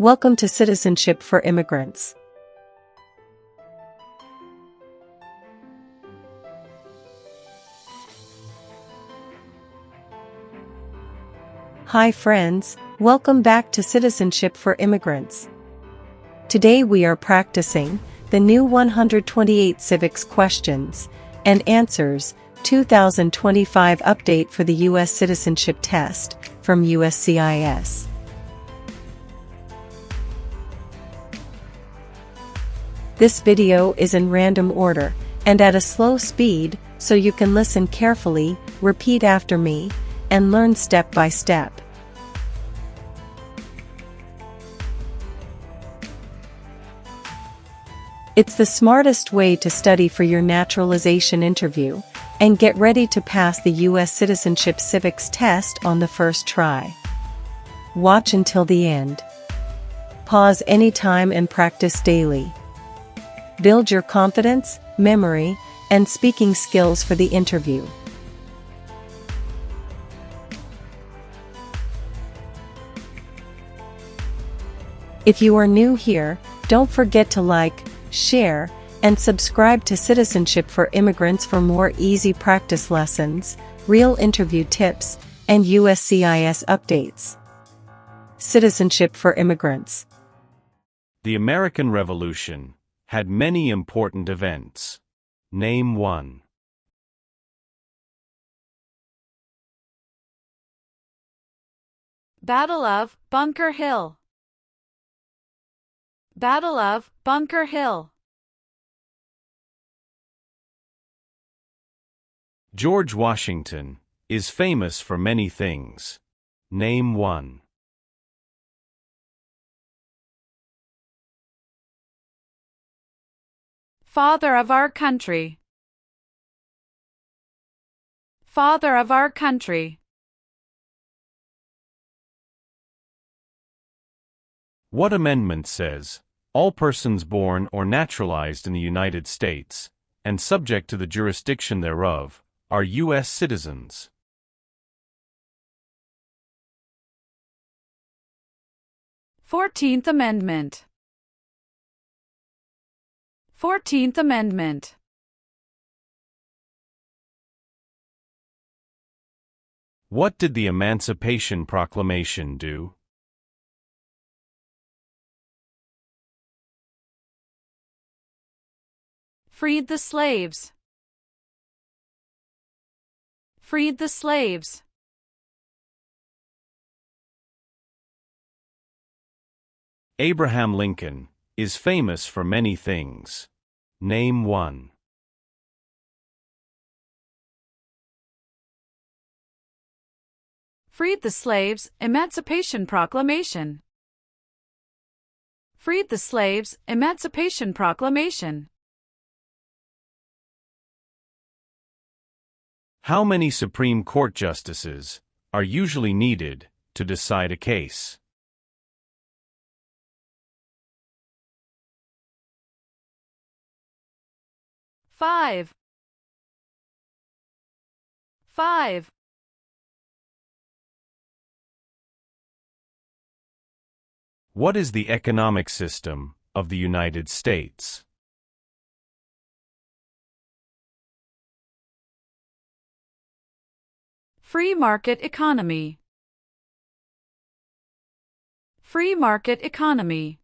Welcome to Citizenship for Immigrants. Hi friends, welcome back to Citizenship for Immigrants. Today we are practicing the new 128 Civics questions and answers 2025 update for the U.S. Citizenship test from USCIS. This video is in random order and at a slow speed, so you can listen carefully, repeat after me, and learn step by step. It's the smartest way to study for your naturalization interview and get ready to pass the U.S. Citizenship Civics test on the first try. Watch until the end. Pause anytime and practice daily. Build your confidence, memory, and speaking skills for the interview. If you are new here, don't forget to like, share, and subscribe to Citizenship for Immigrants for more easy practice lessons, real interview tips, and USCIS updates. Citizenship for Immigrants. The American Revolution had many important events. Name one. Battle of Bunker Hill. Battle of Bunker Hill. George Washington is famous for many things. Name one. Father of our country. Father of our country. What amendment says, all persons born or naturalized in the United States, and subject to the jurisdiction thereof, are U.S. citizens? Fourteenth Amendment. 14th Amendment. What did the Emancipation Proclamation do? Freed the slaves. Freed the slaves. Abraham Lincoln is famous for many things. Name one. Freed the slaves, Emancipation Proclamation. Freed the slaves, Emancipation Proclamation. How many Supreme Court justices are usually needed to decide a case? 5. 5. What is the economic system of the United States? Free market economy. Free market economy.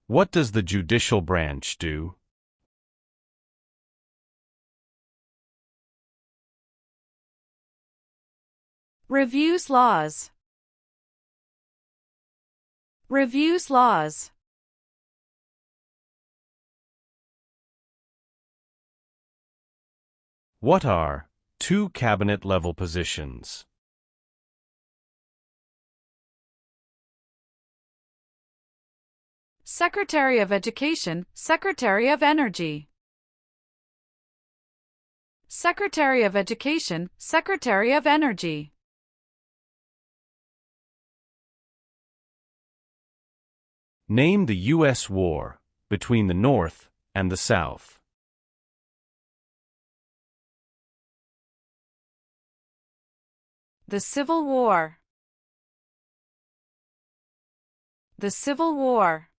What does the judicial branch do? Reviews laws. Reviews laws. What are two cabinet-level positions? Secretary of Education, Secretary of Energy. Secretary of Education, Secretary of Energy. Name the U.S. war between the North and the South. The Civil War. The Civil War.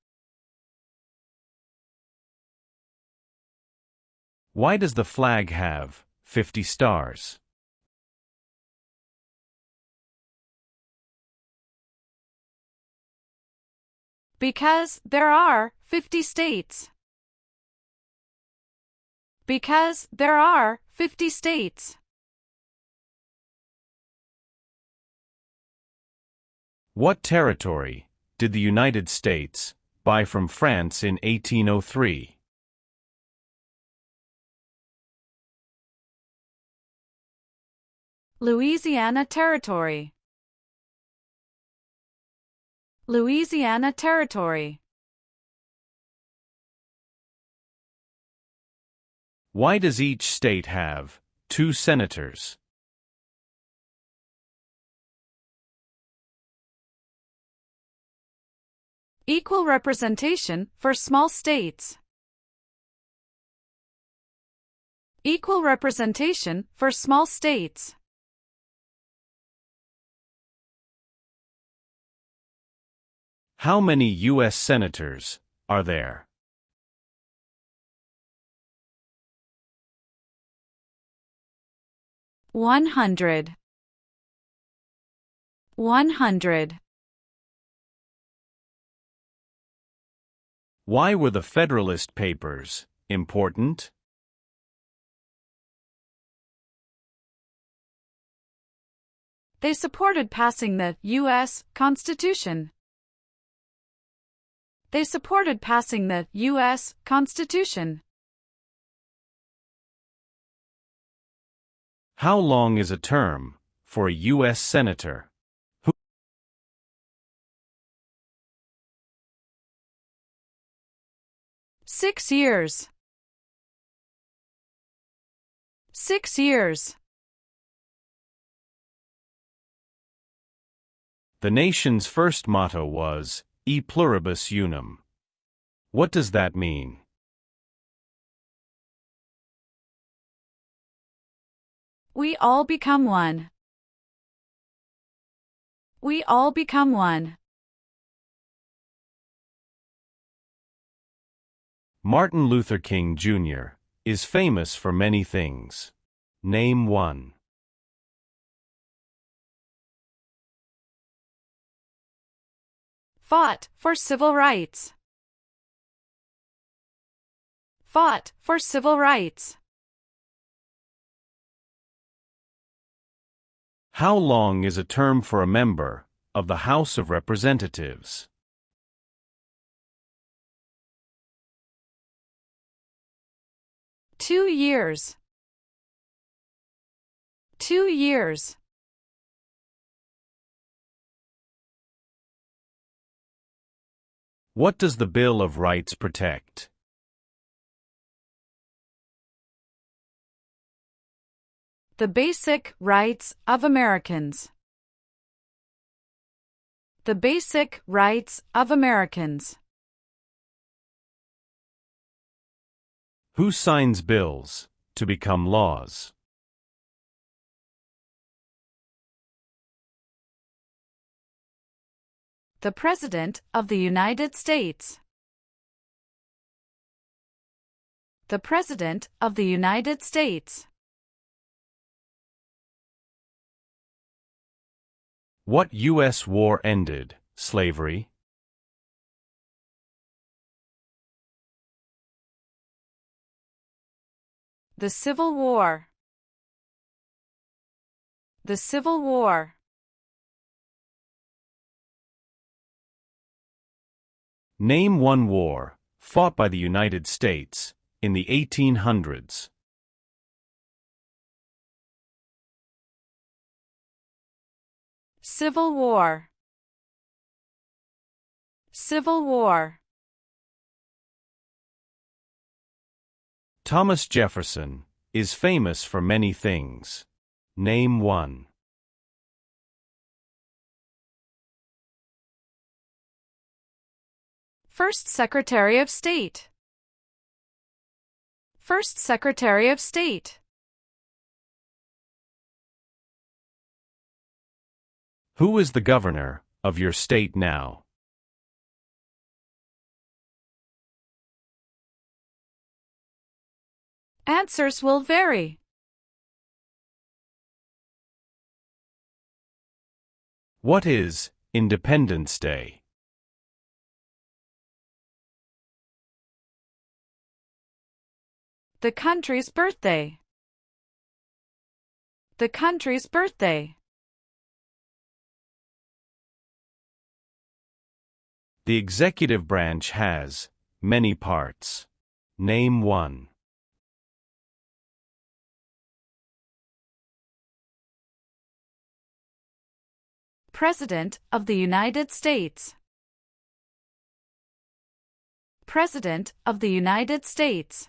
Why does the flag have 50 stars? Because there are 50 states. Because there are 50 states. What territory did the United States buy from France in 1803? Louisiana Territory. Louisiana Territory. Why does each state have 2 senators? Equal representation for small states. Equal representation for small states. How many U.S. senators are there? 100. 100. Why were the Federalist Papers important? They supported passing the U.S. Constitution. They supported passing the U.S. Constitution. How long is a term for a U.S. senator? 6 years. 6 years. The nation's first motto was E pluribus unum. What does that mean? We all become one. We all become one. Martin Luther King Jr. is famous for many things. Name one. Fought for civil rights. Fought for civil rights. How long is a term for a member of the House of Representatives? Two years. 2 years. What does the Bill of Rights protect? The basic rights of Americans. The basic rights of Americans. Who signs bills to become laws? The President of the United States. The President of the United States. What U.S. war ended slavery? The Civil War. The Civil War. Name one war fought by the United States in the 1800s. Civil War. Civil War. Thomas Jefferson is famous for many things. Name one. First Secretary of State. First Secretary of State. Who is the governor of your state now? Answers will vary. What is Independence Day? The country's birthday. The country's birthday. The executive branch has many parts. Name one. President of the United States. President of the United States.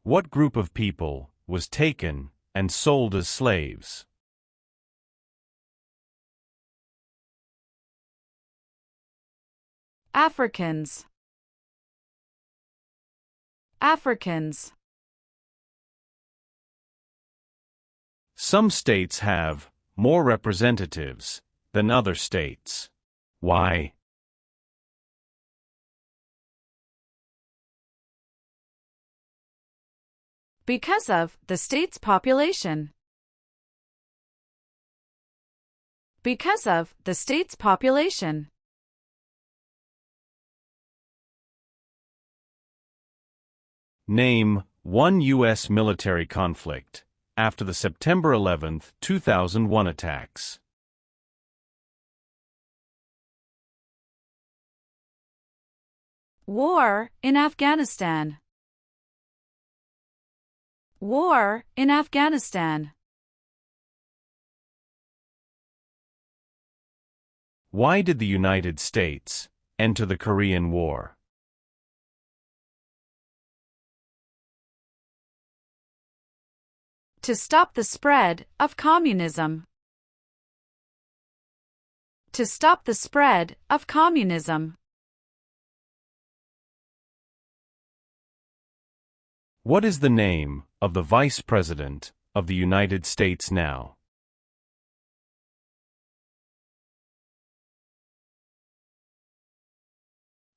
What group of people was taken and sold as slaves? Africans. Africans. Some states have more representatives than other states. Why? Because of the state's population. Because of the state's population. Name one U.S. military conflict after the September 11, 2001 attacks. War in Afghanistan. War in Afghanistan. Why did the United States enter the Korean War? To stop the spread of communism. To stop the spread of communism. What is the name of the Vice President of the United States now?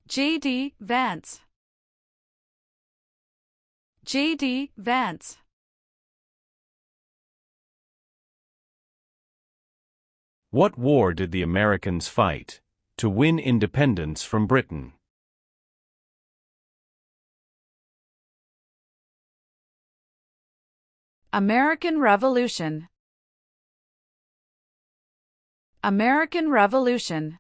J.D. Vance. J.D. Vance. What war did the Americans fight to win independence from Britain? American Revolution. American Revolution.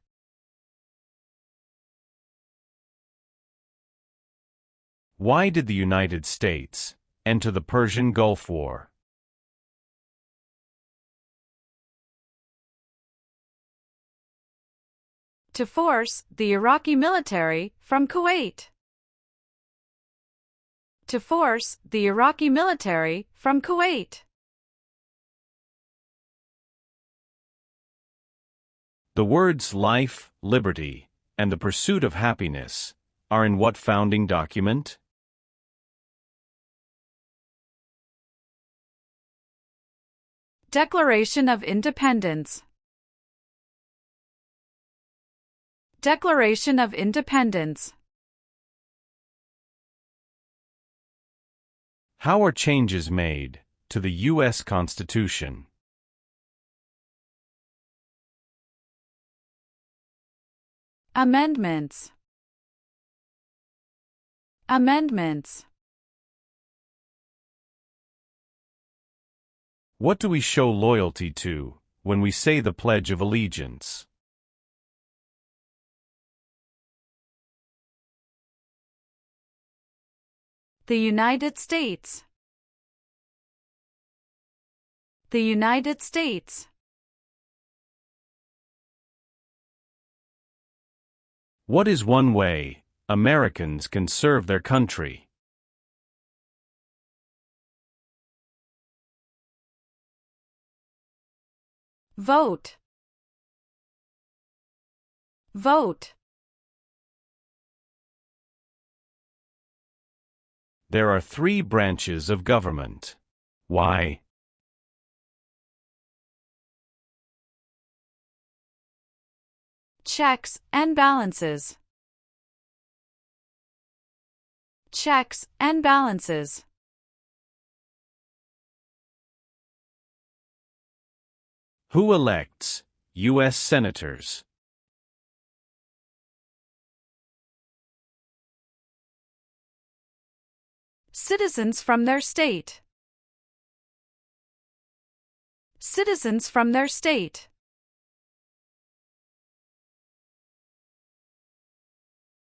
Why did the United States enter the Persian Gulf War? To force the Iraqi military from Kuwait. To force the Iraqi military from Kuwait. The words life, liberty, and the pursuit of happiness are in what founding document? Declaration of Independence. Declaration of Independence. How are changes made to the U.S. Constitution? Amendments. Amendments. What do we show loyalty to when we say the Pledge of Allegiance? The United States. The United States. What is one way Americans can serve their country? Vote. Vote. There are 3 branches of government. Why? Checks and balances. checks and balances. Who elects U.S. senators? Citizens from their state. Citizens from their state.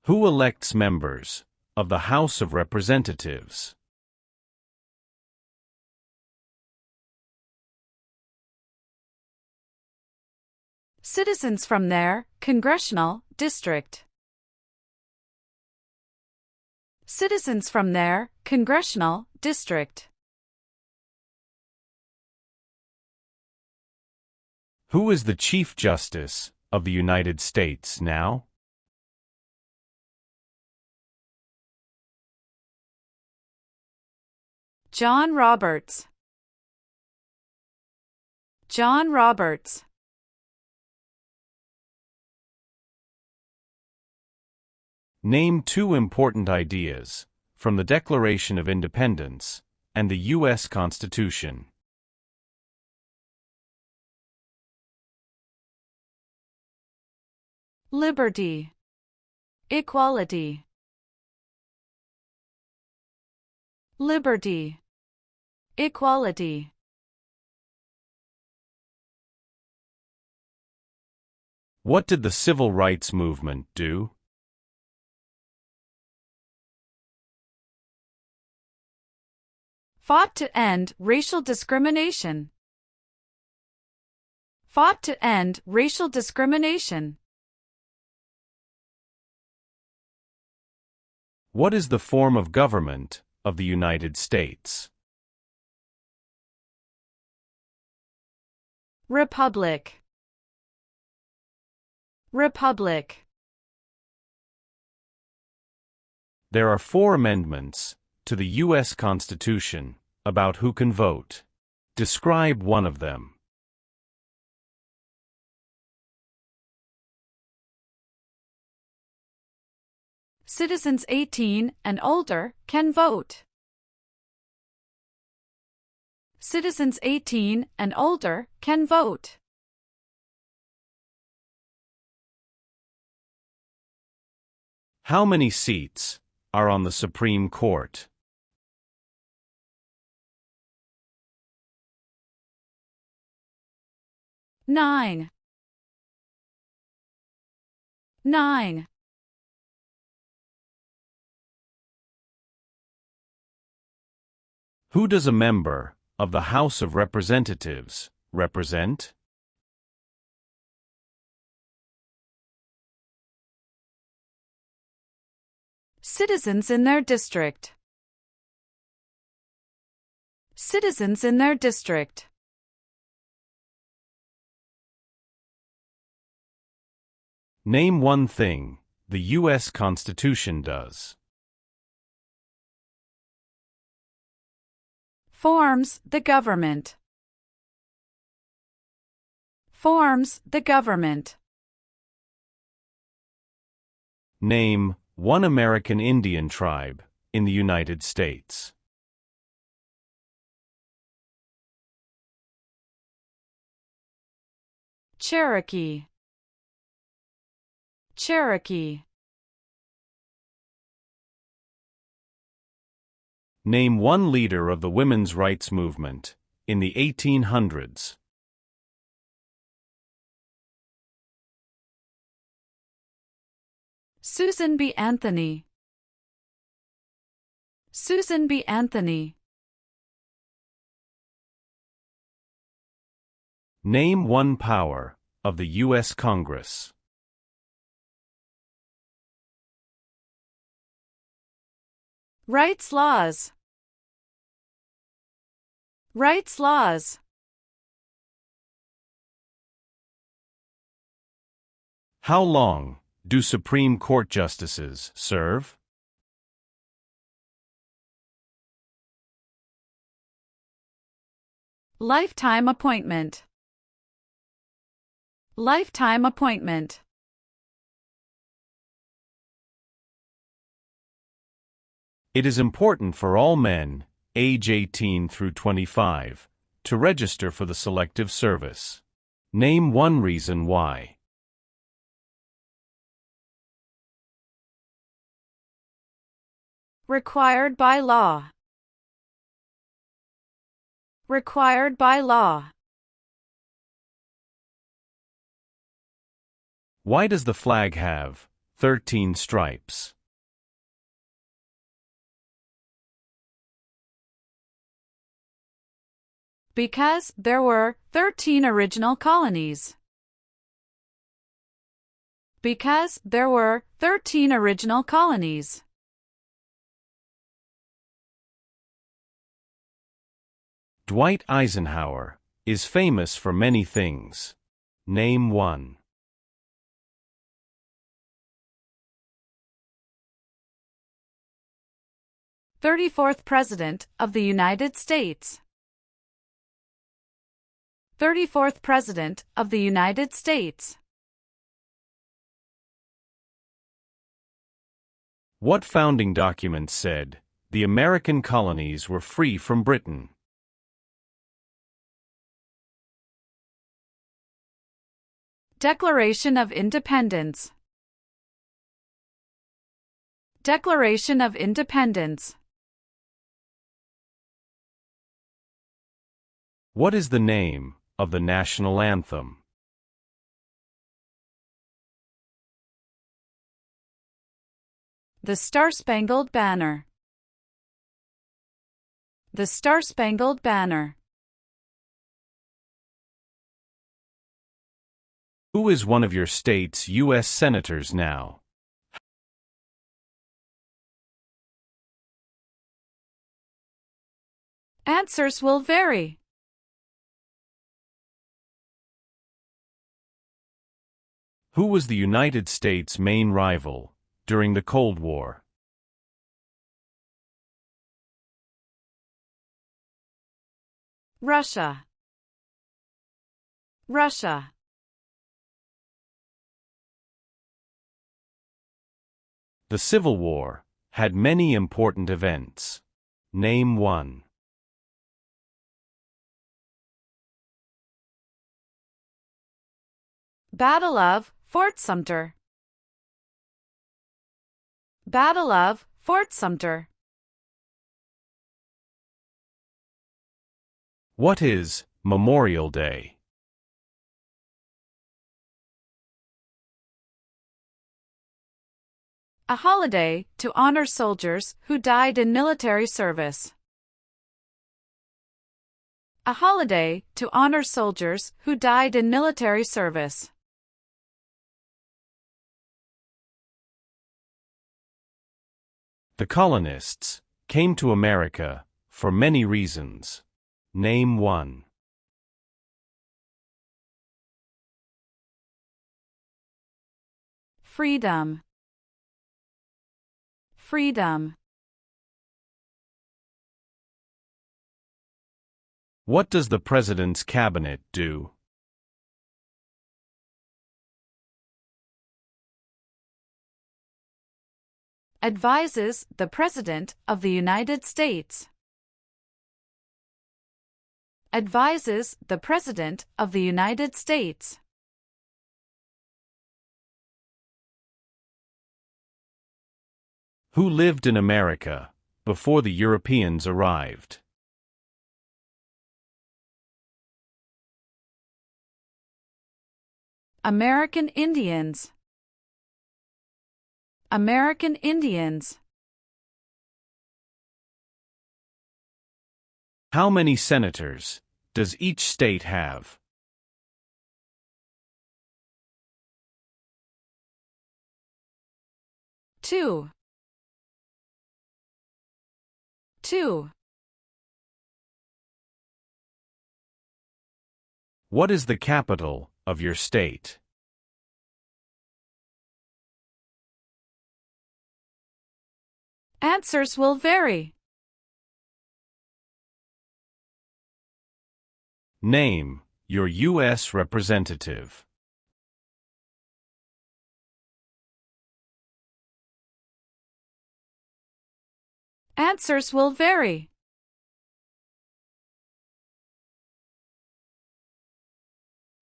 Who elects members of the House of Representatives? Citizens from their congressional district. Citizens from their congressional district. Who is the Chief Justice of the United States now? John Roberts. John Roberts. Name two important ideas from the Declaration of Independence and the U.S. Constitution. Liberty. Equality. Liberty. Equality. What did the Civil Rights Movement do? Fought to end racial discrimination. Fought to end racial discrimination. What is the form of government of the United States? Republic. Republic. There are 4 amendments to the U.S. Constitution about who can vote. Describe one of them. Citizens 18 and older can vote. Citizens 18 and older can vote. How many seats are on the Supreme Court? Nine. Who does a member of the House of Representatives represent? Citizens in their district. Citizens in their district. Name one thing the U.S. Constitution does. Forms the government. Forms the government. Name one American Indian tribe in the United States. Cherokee. Cherokee. Name one leader of the women's rights movement in the 1800s. Susan B. Anthony. Susan B. Anthony. Name one power of the U.S. Congress. Rights laws. Rights laws. How long do Supreme Court justices serve? Lifetime appointment. Lifetime appointment. It is important for all men, age 18 through 25, to register for the Selective Service. Name one reason why. Required by law. Required by law. Why does the flag have 13 stripes? Because there were 13 original colonies. Because there were 13 original colonies. Dwight Eisenhower is famous for many things. Name one. "34th President of the United States." 34th President of the United States. What founding document said the American colonies were free from Britain? Declaration of Independence. Declaration of Independence. What is the name of the national anthem? The Star-Spangled Banner. The Star-Spangled Banner. Who is one of your state's U.S. senators now? Answers will vary. Who was the United States' main rival during the Cold War? Russia. Russia. The Civil War had many important events. Name one. Battle of Fort Sumter. Battle of Fort Sumter. What is Memorial Day? A holiday to honor soldiers who died in military service. A holiday to honor soldiers who died in military service. The colonists came to America for many reasons. Name one. Freedom. Freedom. What does the President's cabinet do? Advises the President of the United States. Advises the President of the United States. Who lived in America before the Europeans arrived? American Indians. American Indians. How many senators does each state have? Two. What is the capital of your state? Answers will vary. Name your U.S. representative. Answers will vary.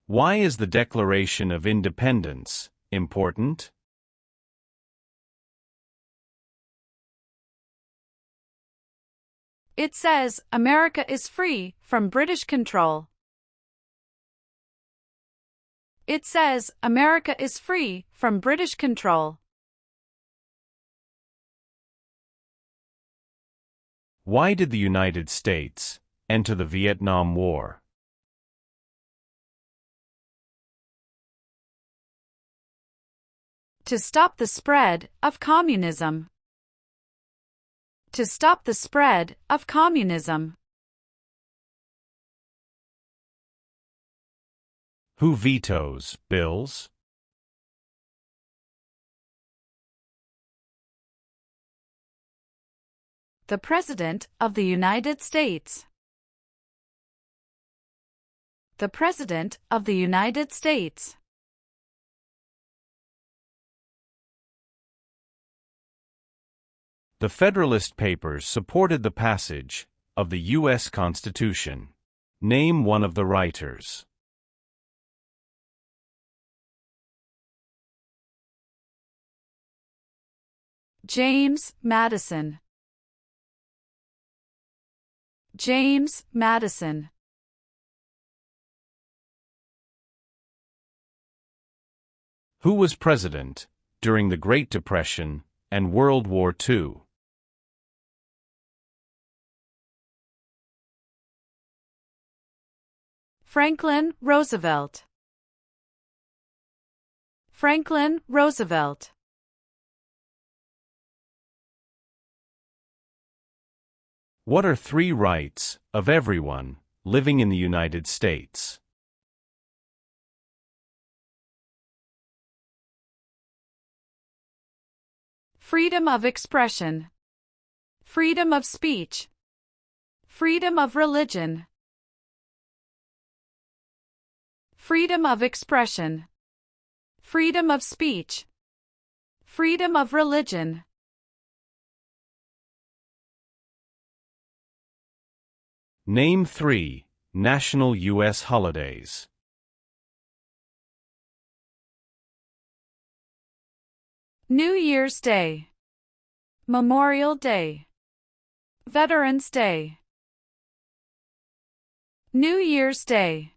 Why is the Declaration of Independence important? It says, America is free from British control. It says, America is free from British control. Why did the United States enter the Vietnam War? To stop the spread of communism. To stop the spread of communism. Who vetoes bills? The President of the United States. The President of the United States. The Federalist Papers supported the passage of the U.S. Constitution. Name one of the writers. James Madison. James Madison. Who was president during the Great Depression and World War II? Franklin Roosevelt. Franklin Roosevelt. What are 3 rights of everyone living in the United States? Freedom of expression. Freedom of speech. Freedom of religion. Freedom of expression. Freedom of speech. Freedom of religion. Name 3 national U.S. holidays. New Year's Day. Memorial Day. Veterans Day. New Year's Day.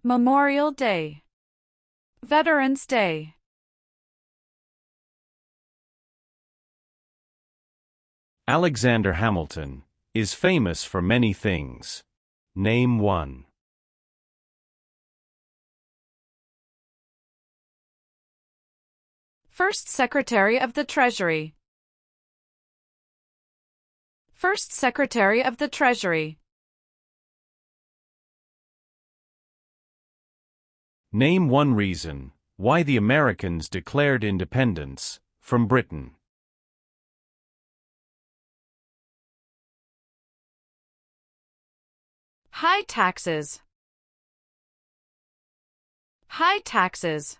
Memorial Day. Veterans Day. Alexander Hamilton is famous for many things. Name 1. First Secretary of the Treasury. First Secretary of the Treasury. Name 1 reason why the Americans declared independence from Britain. High taxes. High taxes.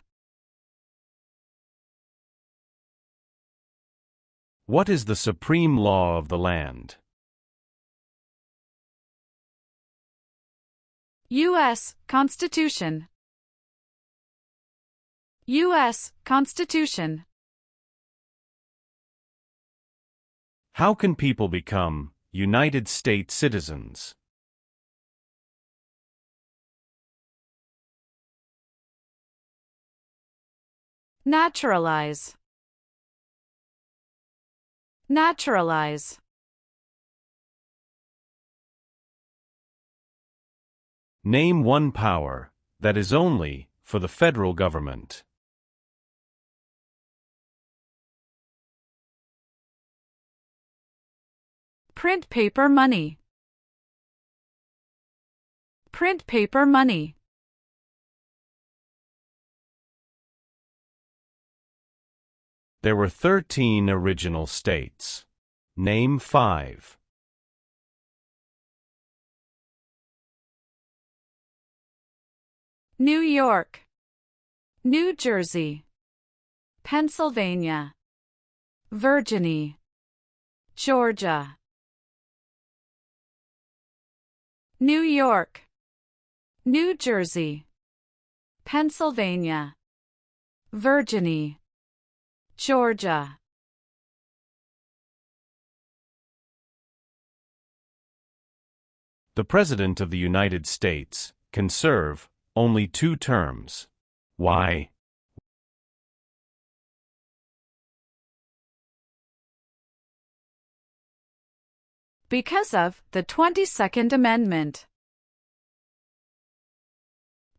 What is the supreme law of the land? U.S. Constitution. U.S. Constitution. How can people become United States citizens? Naturalize. Naturalize. Name 1 power that is only for the federal government. Print paper money. Print paper money. There were 13 original states. Name 5. New York. New Jersey. Pennsylvania. Virginia. Georgia, New York, New Jersey, Pennsylvania, Virginia, Georgia. The President of the United States can serve only 2 terms. Why? Because of the 22nd Amendment.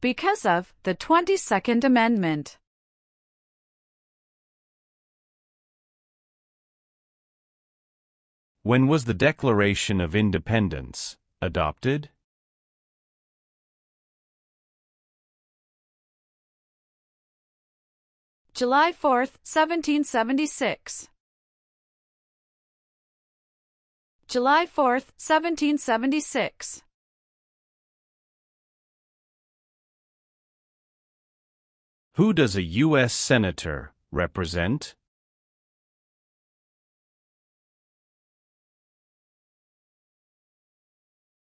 Because of the 22nd Amendment. When was the Declaration of Independence adopted? July 4, 1776. July 4, 1776. Who does a U.S. Senator represent?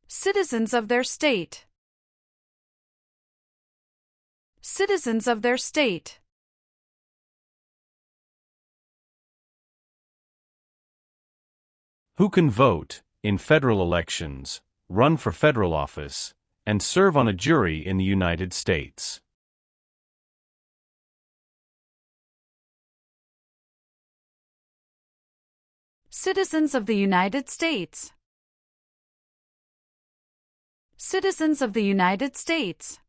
Citizens of their state. Citizens of their state. Who can vote in federal elections, run for federal office, and serve on a jury in the United States? Citizens of the United States. Citizens of the United States.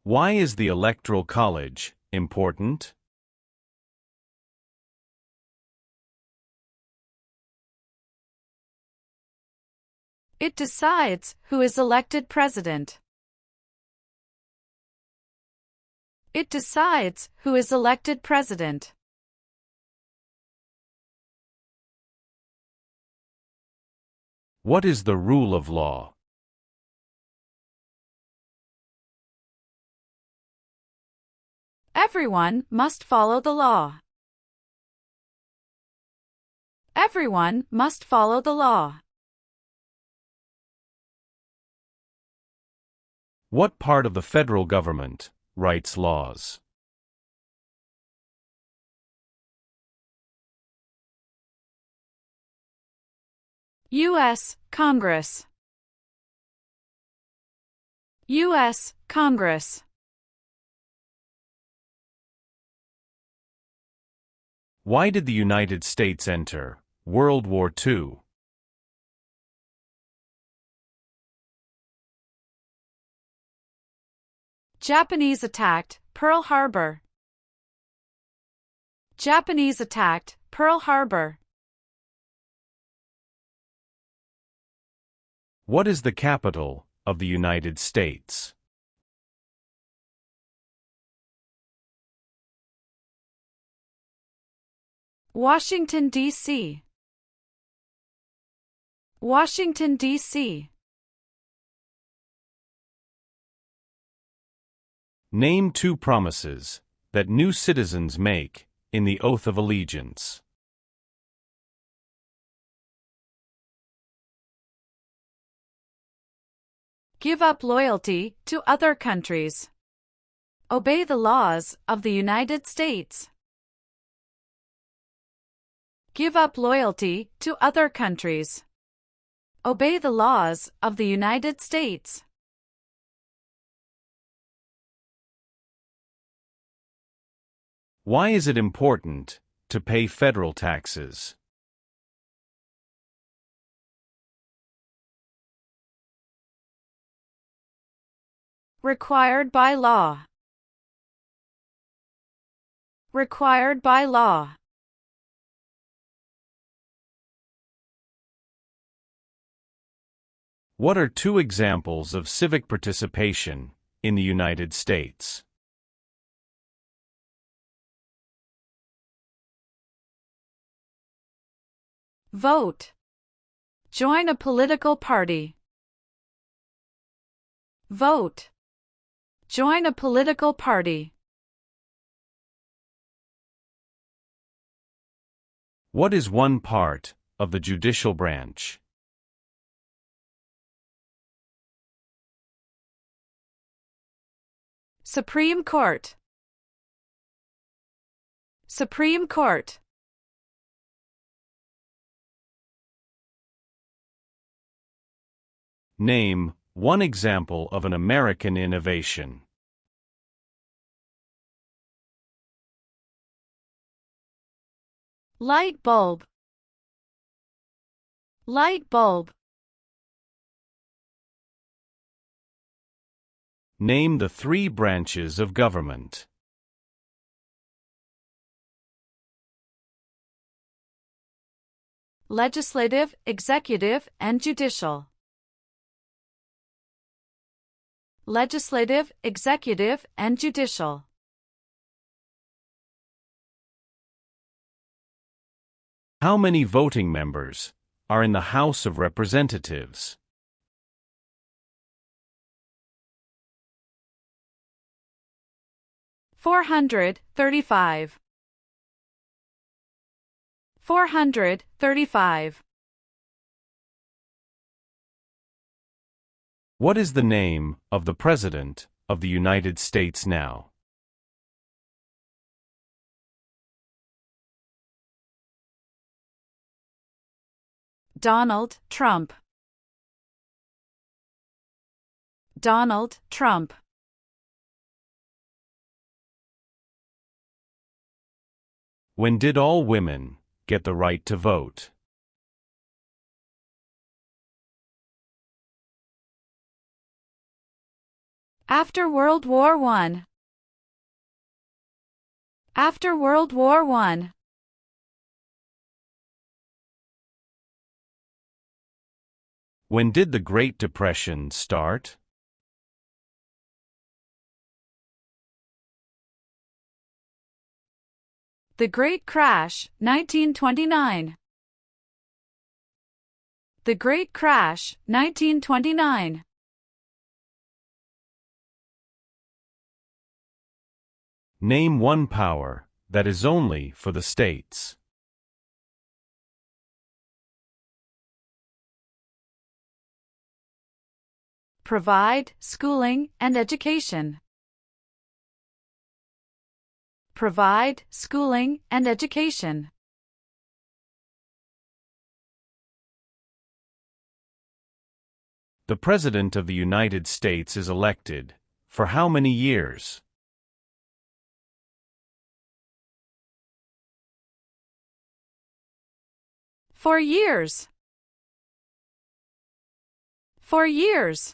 Why is the Electoral College important? It decides who is elected president. It decides who is elected president. What is the rule of law? Everyone must follow the law. Everyone must follow the law. What part of the federal government writes laws? U.S. Congress. U.S. Congress. Why did the United States enter World War II? Japanese attacked Pearl Harbor. Japanese attacked Pearl Harbor. What is the capital of the United States? Washington, D.C. Washington, D.C. Name 2 promises that new citizens make in the Oath of Allegiance. Give up loyalty to other countries. Obey the laws of the United States. Give up loyalty to other countries. Obey the laws of the United States. Why is it important to pay federal taxes? Required by law. Required by law. What are 2 examples of civic participation in the United States? Vote. Join a political party. Vote. Join a political party. What is one part of the judicial branch? Supreme Court. Supreme Court. Name one example of an American innovation. Light bulb. Light bulb. Name the three branches of government. Legislative, executive, and judicial. Legislative, executive, and judicial. How many voting members are in the House of Representatives? $435. $435. What is the name of the President of the United States now? Donald Trump. Donald Trump. When did all women get the right to vote? After World War I. After World War I. When did the Great Depression start? The Great Crash, 1929. The Great Crash, 1929. Name one power that is only for the states. Provide schooling and education. Provide schooling and education. The President of the United States is elected for how many years? For years. For years.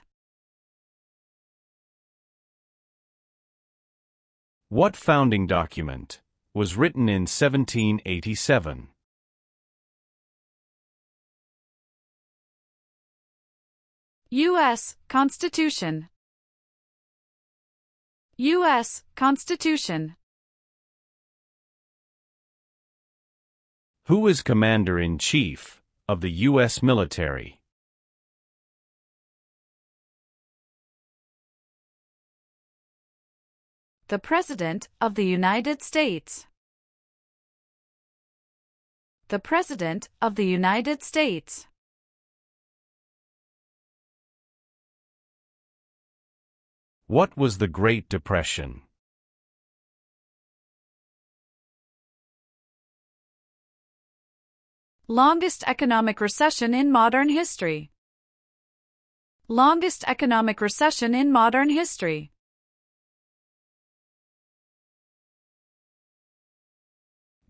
What founding document was written in 1787? U.S. Constitution. U.S. Constitution. Who is Commander-in-Chief of the U.S. military? The President of the United States. The President of the United States. What was the Great Depression? Longest economic recession in modern history. Longest economic recession in modern history.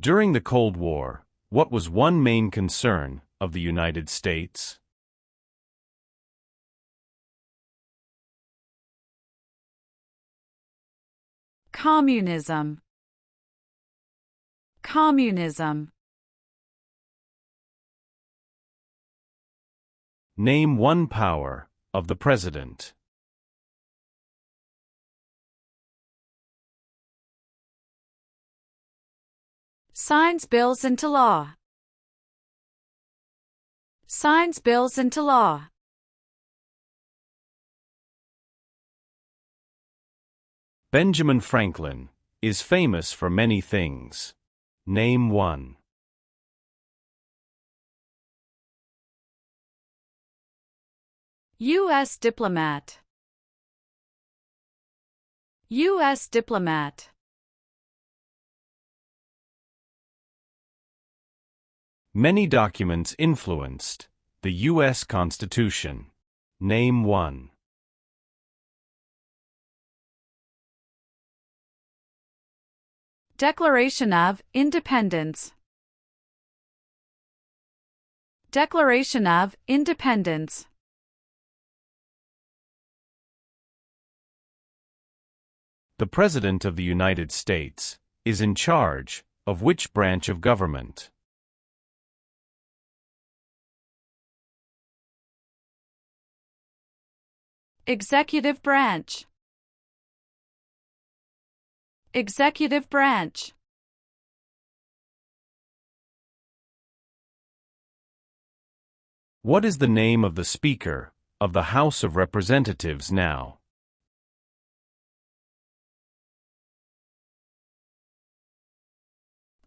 During the Cold War, what was one main concern of the United States? Communism. Communism. Name one power of the President. Signs bills into law. Signs bills into law. Benjamin Franklin is famous for many things. Name one. U.S. diplomat. U.S. diplomat. Many documents influenced the U.S. Constitution. Name one. Declaration of Independence. Declaration of Independence. The President of the United States is in charge of which branch of government? Executive branch. Executive branch. What is the name of the Speaker of the House of Representatives now?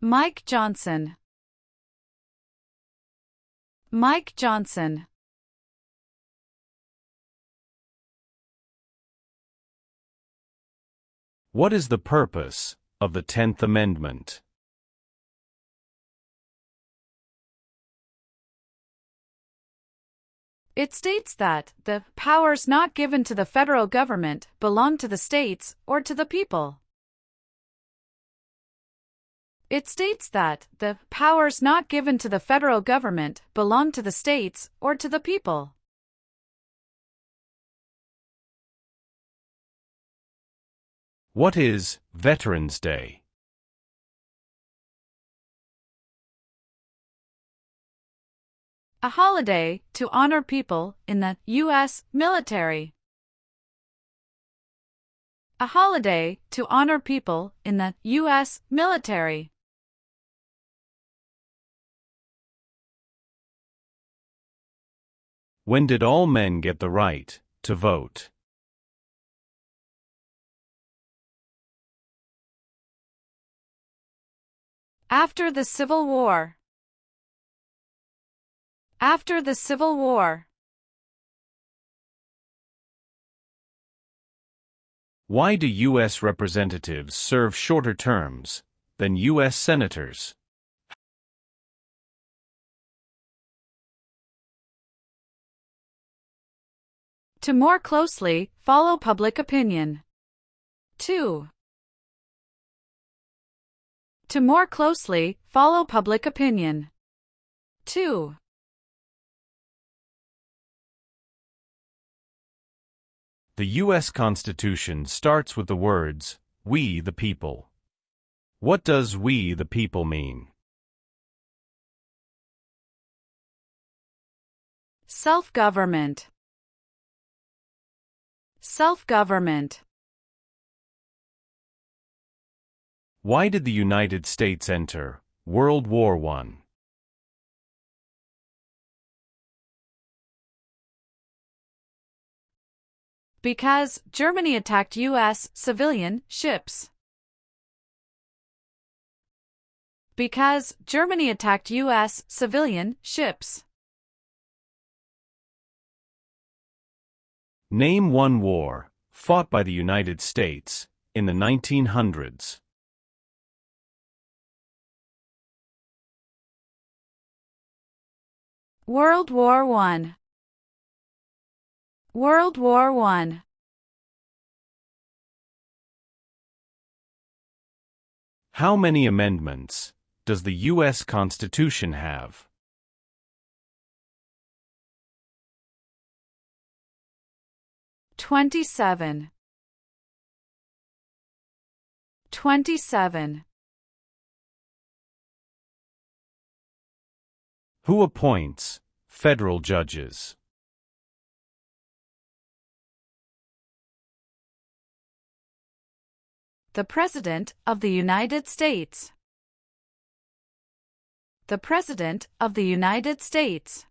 Mike Johnson. Mike Johnson. What is the purpose of the 10th Amendment? It states that the powers not given to the federal government belong to the states or to the people. It states that the powers not given to the federal government belong to the states or to the people. What is Veterans Day? A holiday to honor people in the U.S. military. A holiday to honor people in the U.S. military. When did all men get the right to vote? After the Civil War. After the Civil War. Why do U.S. representatives serve shorter terms than U.S. senators? To more closely follow public opinion. 2. To more closely follow public opinion. 2. The U.S. Constitution starts with the words, "We the people." What does "we the people" mean? Self-government. Self-government. Why did the United States enter World War I? Because Germany attacked U.S. civilian ships. Because Germany attacked U.S. civilian ships. Name one war fought by the United States in the 1900s. World War I. World War I. How many amendments does the U.S. Constitution have? "27. 27. Who appoints federal judges? The President of the United States. The President of the United States.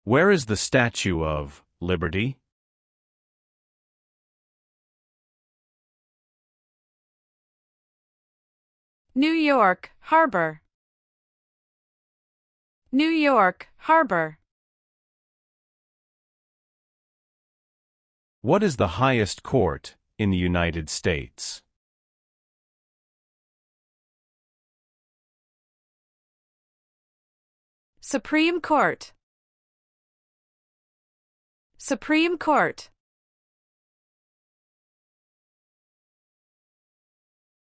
Where is the Statue of Liberty? New York Harbor. New York Harbor. What is the highest court in the United States? Supreme Court. Supreme Court.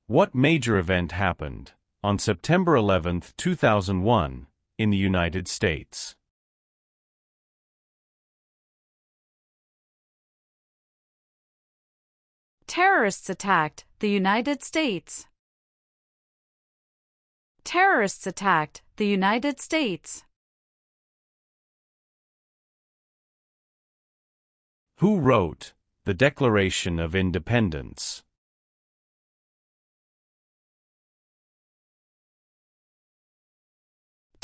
What major event happened on September 11, 2001, in the United States? Terrorists attacked the United States. Terrorists attacked the United States. Who wrote the Declaration of Independence?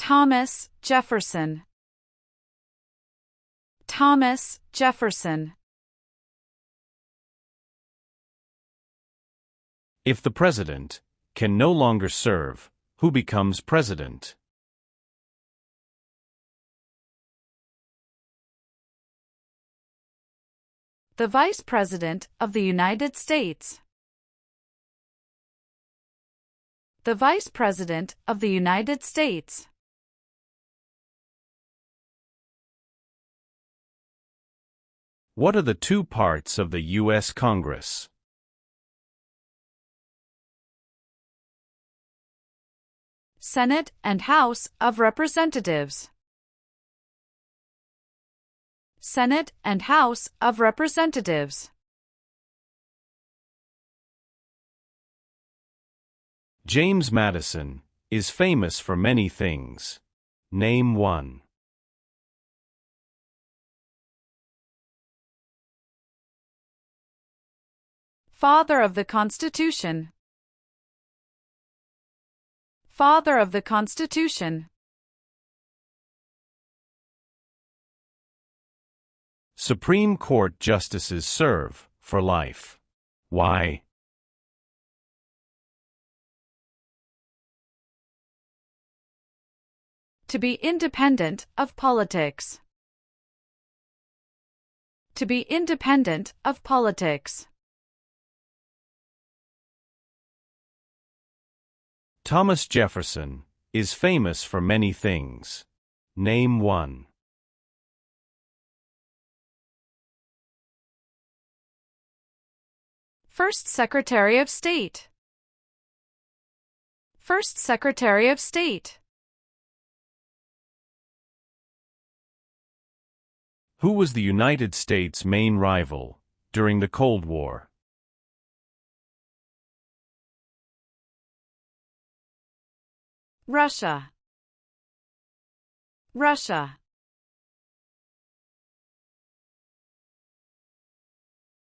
Thomas Jefferson. Thomas Jefferson. If the president can no longer serve, who becomes president? The Vice President of the United States. The Vice President of the United States. What are the two parts of the U.S. Congress? Senate and House of Representatives. Senate and House of Representatives. James Madison is famous for many things. Name one. Father of the Constitution. Father of the Constitution. Supreme Court justices serve for life. Why? To be independent of politics. To be independent of politics. Thomas Jefferson is famous for many things. Name one. First Secretary of State. First Secretary of State. Who was the United States' main rival during the Cold War? Russia. Russia.